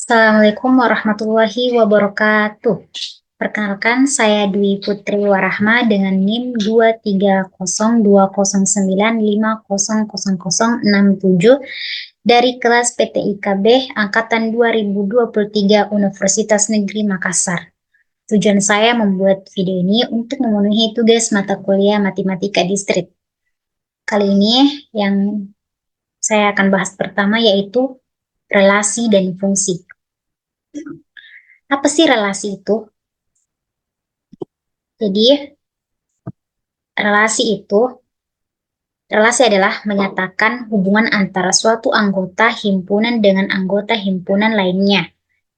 Assalamualaikum warahmatullahi wabarakatuh. Perkenalkan, saya Dwi Putri Warahma dengan NIM 2302095000067 dari kelas PTIKB Angkatan 2023 Universitas Negeri Makassar. Tujuan saya membuat video ini untuk memenuhi tugas mata kuliah Matematika Distrik. Kali ini yang saya akan bahas pertama yaitu relasi dan fungsi. Apa sih relasi itu? Jadi, relasi adalah menyatakan hubungan antara suatu anggota himpunan dengan anggota himpunan lainnya.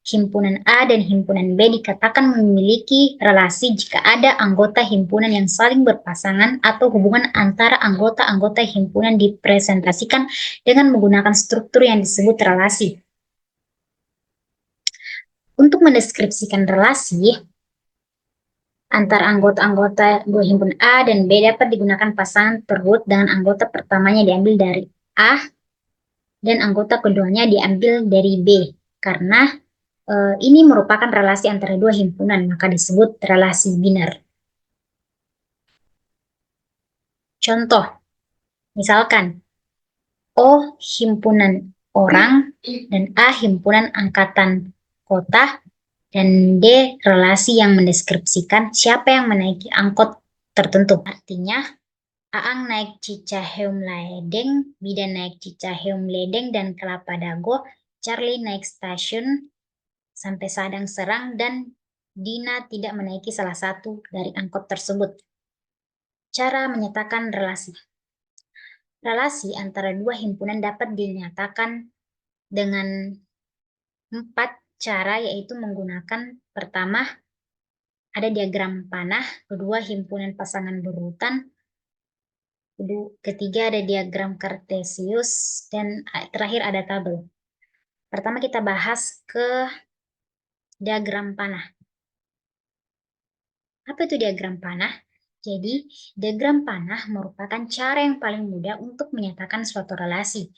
Himpunan A dan himpunan B dikatakan memiliki relasi jika ada anggota himpunan yang saling berpasangan atau hubungan antara anggota-anggota himpunan dipresentasikan dengan menggunakan struktur yang disebut relasi. Untuk mendeskripsikan relasi antar anggota-anggota dua himpunan A dan B dapat digunakan pasangan terurut dengan anggota pertamanya diambil dari A dan anggota keduanya diambil dari B. Karena ini merupakan relasi antara dua himpunan, maka disebut relasi biner. Contoh, misalkan O himpunan orang dan A himpunan angkatan kota, dan D relasi yang mendeskripsikan siapa yang menaiki angkot tertentu. Artinya, Aang naik Cicaheum Ledeng, Bidan naik Cicaheum Ledeng dan Kelapa Dago, Charlie naik stasiun sampai Sadang Serang, dan Dina tidak menaiki salah satu dari angkot tersebut. Cara menyatakan relasi. Relasi antara dua himpunan dapat dinyatakan dengan 4 cara, yaitu menggunakan pertama, ada diagram panah, kedua himpunan pasangan berurutan, ketiga ada diagram kartesius, dan terakhir ada tabel. Pertama kita bahas ke diagram panah. Apa itu diagram panah? Jadi, diagram panah merupakan cara yang paling mudah untuk menyatakan suatu relasi.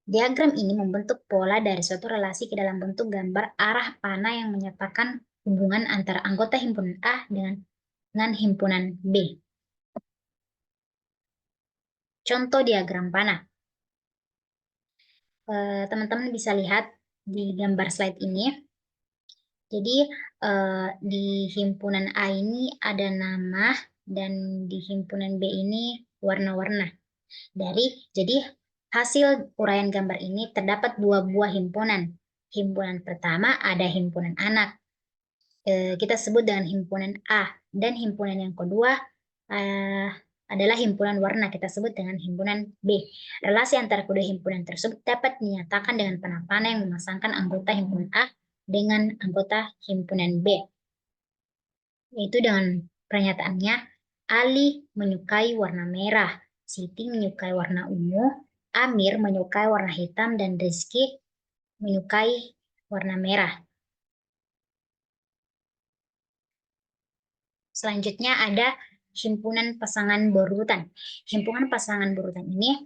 Diagram ini membentuk pola dari suatu relasi ke dalam bentuk gambar arah panah yang menyatakan hubungan antara anggota himpunan A dengan himpunan B. Contoh diagram panah. Teman-teman bisa lihat di gambar slide ini. Jadi di himpunan A ini ada nama dan di himpunan B ini warna-warna. Jadi hasil uraian gambar ini terdapat dua buah himpunan. Himpunan pertama ada himpunan anak. Kita sebut dengan himpunan A, dan himpunan yang kedua adalah himpunan warna, kita sebut dengan himpunan B. Relasi antara kedua himpunan tersebut dapat dinyatakan dengan panah-panah yang memasangkan anggota himpunan A dengan anggota himpunan B. Yaitu dengan pernyataannya, Ali menyukai warna merah, Siti menyukai warna ungu, Amir menyukai warna hitam, dan Rizky menyukai warna merah. Selanjutnya ada himpunan pasangan berurutan. Himpunan pasangan berurutan ini,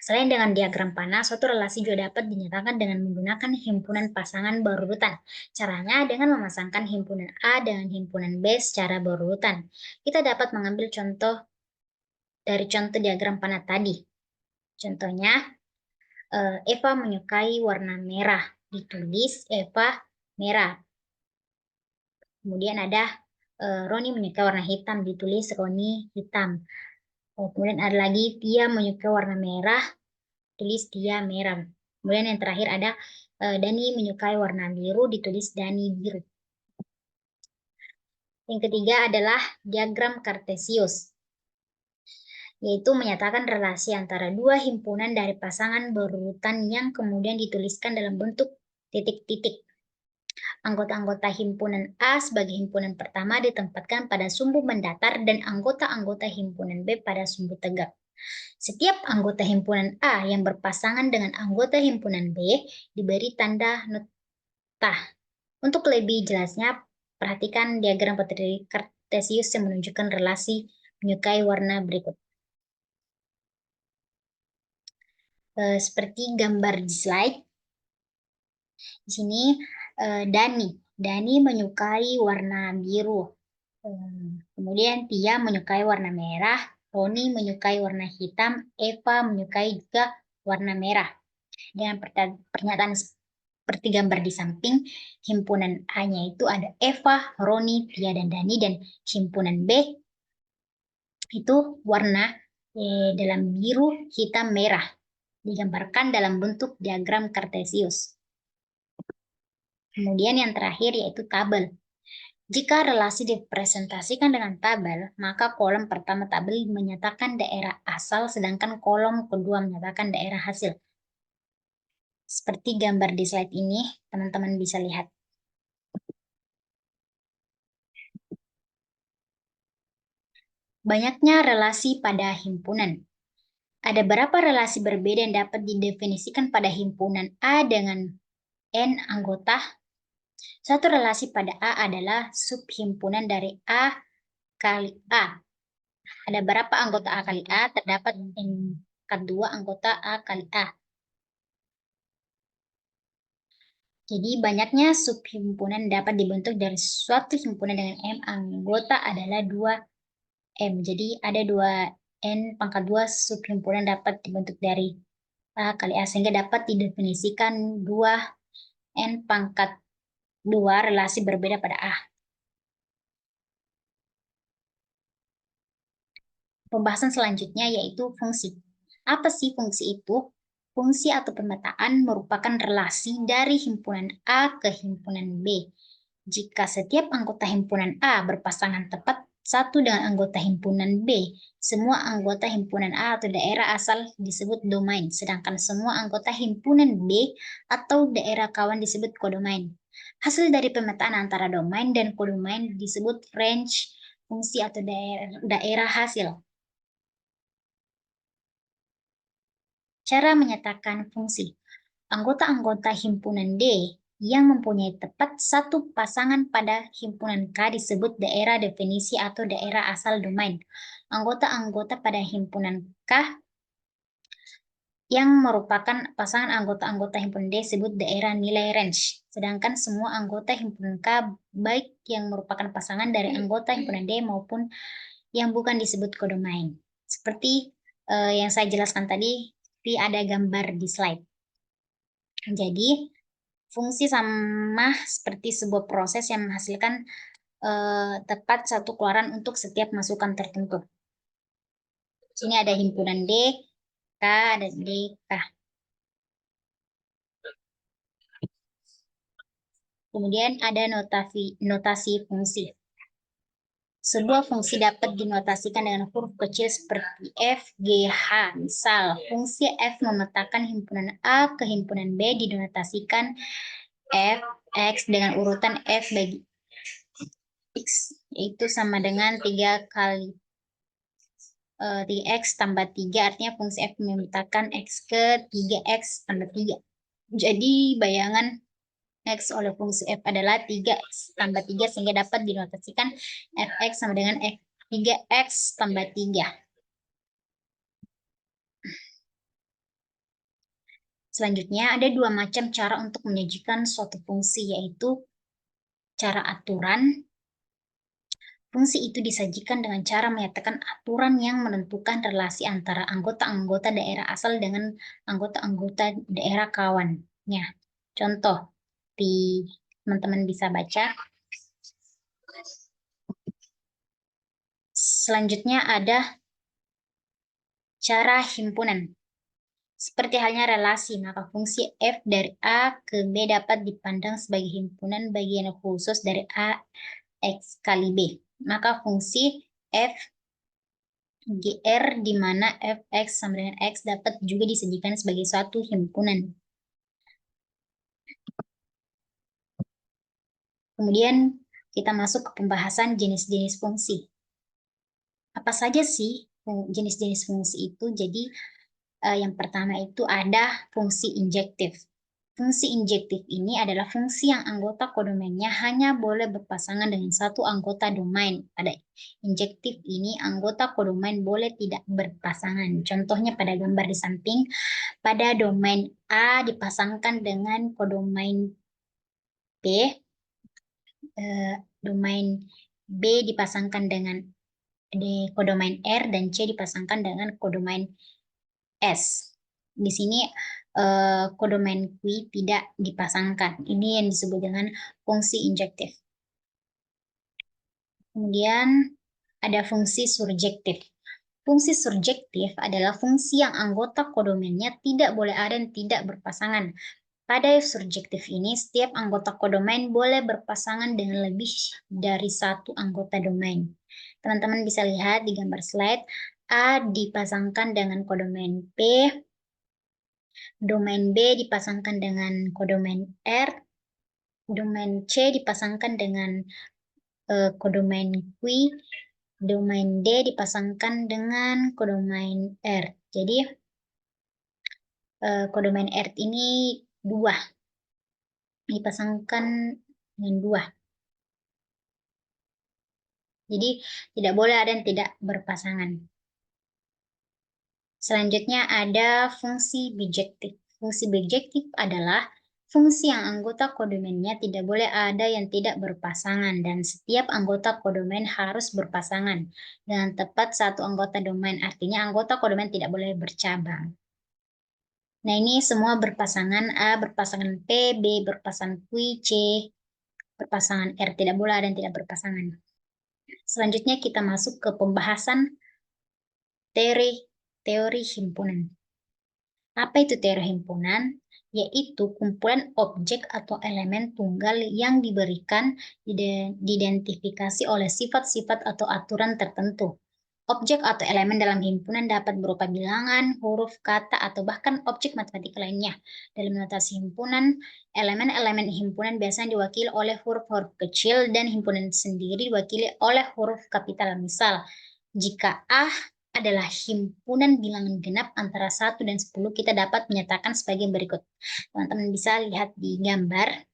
selain dengan diagram panah, suatu relasi juga dapat dinyatakan dengan menggunakan himpunan pasangan berurutan. Caranya dengan memasangkan himpunan A dengan himpunan B secara berurutan. Kita dapat mengambil contoh dari contoh diagram panah tadi. Contohnya, Eva menyukai warna merah, ditulis Eva merah. Kemudian ada Roni menyukai warna hitam, ditulis Roni hitam. Kemudian ada lagi Tia menyukai warna merah, tulis Tia merah. Kemudian yang terakhir ada Dani menyukai warna biru, ditulis Dani biru. Yang ketiga adalah diagram kartesius, yaitu menyatakan relasi antara dua himpunan dari pasangan berurutan yang kemudian dituliskan dalam bentuk titik-titik. Anggota-anggota himpunan A sebagai himpunan pertama ditempatkan pada sumbu mendatar dan anggota-anggota himpunan B pada sumbu tegak. Setiap anggota himpunan A yang berpasangan dengan anggota himpunan B diberi tanda nota. Untuk lebih jelasnya, perhatikan diagram kartesius yang menunjukkan relasi menyukai warna berikut. Seperti gambar di slide, Di sini Dani menyukai warna biru. Kemudian Tia menyukai warna merah, Roni menyukai warna hitam, Eva menyukai juga warna merah. Dengan pernyataan seperti gambar di samping, himpunan A-nya itu ada Eva, Roni, Tia, dan Dani, dan himpunan B itu warna dalam biru, hitam, merah, digambarkan dalam bentuk diagram Kartesius. Kemudian yang terakhir yaitu tabel. Jika relasi dipresentasikan dengan tabel, maka kolom pertama tabel menyatakan daerah asal, sedangkan kolom kedua menyatakan daerah hasil. Seperti gambar di slide ini, teman-teman bisa lihat. Banyaknya relasi pada himpunan. Ada berapa relasi berbeda yang dapat didefinisikan pada himpunan A dengan N anggota? Satu relasi pada A adalah subhimpunan dari A kali A. Ada berapa anggota A kali A? Terdapat N kedua anggota A kali A. Jadi banyaknya subhimpunan dapat dibentuk dari suatu himpunan dengan M anggota adalah 2M. Jadi ada 2N pangkat 2 subhimpunan dapat dibentuk dari A kali A, sehingga dapat didefinisikan 2N pangkat 2 relasi berbeda pada A. Pembahasan selanjutnya yaitu fungsi. Apa sih fungsi itu? Fungsi atau pemetaan merupakan relasi dari himpunan A ke himpunan B. Jika setiap anggota himpunan A berpasangan tepat satu dengan anggota himpunan B, semua anggota himpunan A atau daerah asal disebut domain, sedangkan semua anggota himpunan B atau daerah kawan disebut kodomain. Hasil dari pemetaan antara domain dan kodomain disebut range fungsi atau daerah hasil. Cara menyatakan fungsi. Anggota-anggota himpunan D yang mempunyai tepat satu pasangan pada himpunan K disebut daerah definisi atau daerah asal domain. Anggota-anggota pada himpunan K yang merupakan pasangan anggota-anggota himpunan D disebut daerah nilai range. Sedangkan semua anggota himpunan K baik yang merupakan pasangan dari anggota himpunan D maupun yang bukan disebut kodomain. Seperti yang saya jelaskan tadi, ada gambar di slide. Jadi, fungsi sama seperti sebuah proses yang menghasilkan tepat satu keluaran untuk setiap masukan tertentu. Sini ada himpunan D, K, ada D, K. Kemudian ada notasi fungsi. Sebuah fungsi dapat dinotasikan dengan huruf kecil seperti F, G, H. Misal, fungsi F memetakan himpunan A ke himpunan B dinotasikan F, X dengan urutan F bagi X, yaitu sama dengan 3 kali 3X tambah 3, artinya fungsi F memetakan X ke 3X tambah 3. Jadi, bayangan X oleh fungsi F adalah 3X tambah 3, sehingga dapat dinotasikan Fx sama dengan 3X tambah 3. Selanjutnya, ada dua macam cara untuk menyajikan suatu fungsi, yaitu cara aturan. Fungsi itu disajikan dengan cara menyatakan aturan yang menentukan relasi antara anggota-anggota daerah asal dengan anggota-anggota daerah kawannya. Contoh, teman-teman bisa baca. Selanjutnya ada cara himpunan. Seperti halnya relasi, maka fungsi F dari A ke B dapat dipandang sebagai himpunan bagian khusus dari A X kali B. Maka fungsi F GR di mana Fx sama dengan X dapat juga disajikan sebagai suatu himpunan. Kemudian kita masuk ke pembahasan jenis-jenis fungsi. Apa saja sih jenis-jenis fungsi itu? Jadi yang pertama itu ada fungsi injektif. Fungsi injektif ini adalah fungsi yang anggota kodomainnya hanya boleh berpasangan dengan satu anggota domain. Pada injektif ini, anggota kodomain boleh tidak berpasangan. Contohnya pada gambar di samping, pada domain A dipasangkan dengan kodomain B, domain B dipasangkan dengan kodomain R, dan C dipasangkan dengan kodomain S. Di sini kodomain Q tidak dipasangkan. Ini yang disebut dengan fungsi injektif. Kemudian ada fungsi surjektif. Fungsi surjektif adalah fungsi yang anggota kodomainnya tidak boleh ada dan tidak berpasangan. Pada surjektif ini, setiap anggota kodomain boleh berpasangan dengan lebih dari satu anggota domain. Teman-teman bisa lihat di gambar slide, A dipasangkan dengan kodomain P, domain B dipasangkan dengan kodomain R, domain C dipasangkan dengan kodomain Q, domain D dipasangkan dengan kodomain R. Jadi kodomain R ini dua, dipasangkan dengan dua. Jadi tidak boleh ada yang tidak berpasangan. Selanjutnya ada fungsi bijektif. Fungsi bijektif adalah fungsi yang anggota kodomainnya tidak boleh ada yang tidak berpasangan, dan setiap anggota kodomain harus berpasangan dengan tepat satu anggota domain. Artinya anggota kodomain tidak boleh bercabang. Nah, ini semua berpasangan, A berpasangan P, B berpasangan Q, C berpasangan R. Tidak boleh ada yang tidak berpasangan. Selanjutnya kita masuk ke pembahasan teori himpunan. Apa itu teori himpunan? Yaitu kumpulan objek atau elemen tunggal yang diberikan diidentifikasi oleh sifat-sifat atau aturan tertentu. Objek atau elemen dalam himpunan dapat berupa bilangan, huruf, kata, atau bahkan objek matematika lainnya. Dalam notasi himpunan, elemen-elemen himpunan biasanya diwakili oleh huruf-huruf kecil dan himpunan sendiri diwakili oleh huruf kapital. Misal, jika A adalah himpunan bilangan genap antara 1 dan 10, kita dapat menyatakan sebagai berikut. Teman-teman bisa lihat di gambar.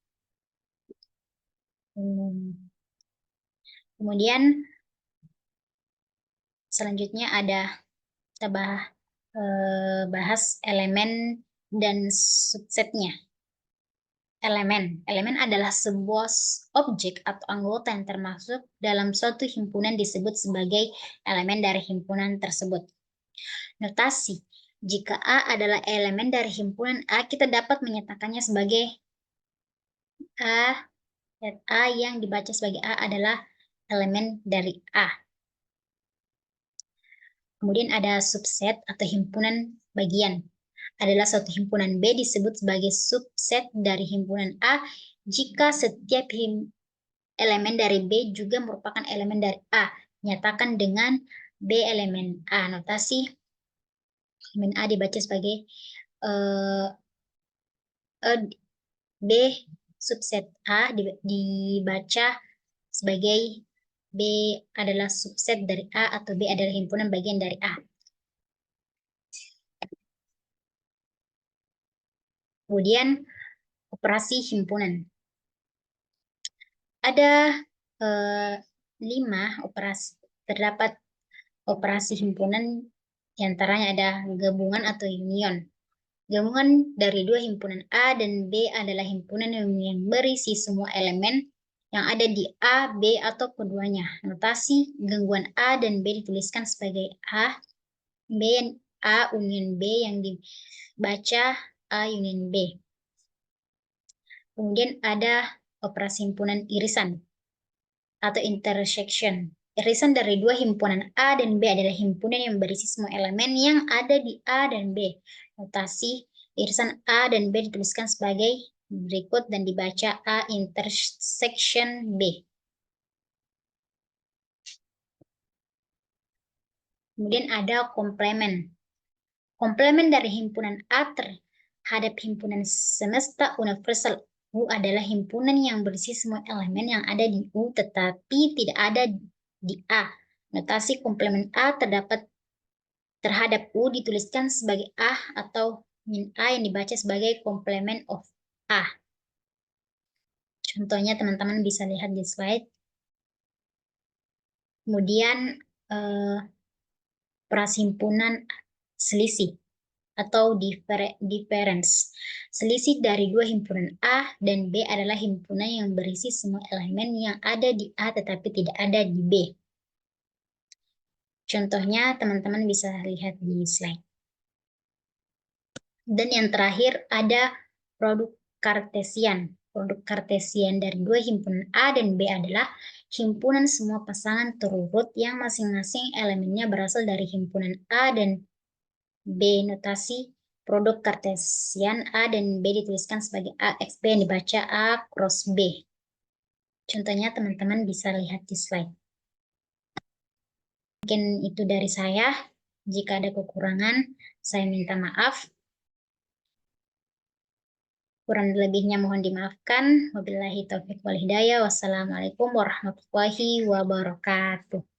Kemudian selanjutnya ada kita bahas elemen dan subsetnya. Elemen adalah sebuah objek atau anggota yang termasuk dalam suatu himpunan disebut sebagai elemen dari himpunan tersebut. Notasi. Jika A adalah elemen dari himpunan A, kita dapat menyatakannya sebagai A yang dibaca sebagai A adalah elemen dari A. Kemudian ada subset atau himpunan bagian. Adalah suatu himpunan B disebut sebagai subset dari himpunan A jika setiap elemen dari B juga merupakan elemen dari A. Nyatakan dengan B elemen A. Notasi elemen A dibaca sebagai B subset A dibaca sebagai B adalah subset dari A atau B adalah himpunan bagian dari A. Kemudian operasi himpunan. Ada 5 operasi. Terdapat operasi himpunan, diantaranya ada gabungan atau union. Gabungan dari dua himpunan A dan B adalah himpunan yang berisi semua elemen yang ada di A, B, atau keduanya. Notasi gangguan A dan B dituliskan sebagai A, B, A union B yang dibaca A union B. Kemudian ada operasi himpunan irisan atau intersection. Irisan dari dua himpunan A dan B adalah himpunan yang berisi semua elemen yang ada di A dan B. Notasi irisan A dan B dituliskan sebagai berikut dan dibaca A intersection B. Kemudian ada komplemen. Komplemen dari himpunan A terhadap himpunan semesta universal U adalah himpunan yang berisi semua elemen yang ada di U tetapi tidak ada di A. Notasi komplemen A terhadap U dituliskan sebagai A atau min A yang dibaca sebagai complement of A. Contohnya teman-teman bisa lihat di slide. Kemudian prasimpunan selisih atau difference. Selisih dari dua himpunan A dan B adalah himpunan yang berisi semua elemen yang ada di A tetapi tidak ada di B. Contohnya teman-teman bisa lihat di slide. Dan yang terakhir ada produk kartesian. Produk kartesian dari dua himpunan A dan B adalah himpunan semua pasangan terurut yang masing-masing elemennya berasal dari himpunan A dan B. Notasi produk kartesian A dan B dituliskan sebagai AXB yang dibaca A cross B. Contohnya teman-teman bisa lihat di slide. Mungkin itu dari saya. Jika ada kekurangan, saya minta maaf. Kurang lebihnya mohon dimaafkan. Wabillahi taufiq wal hidayah. Wassalamualaikum warahmatullahi wabarakatuh.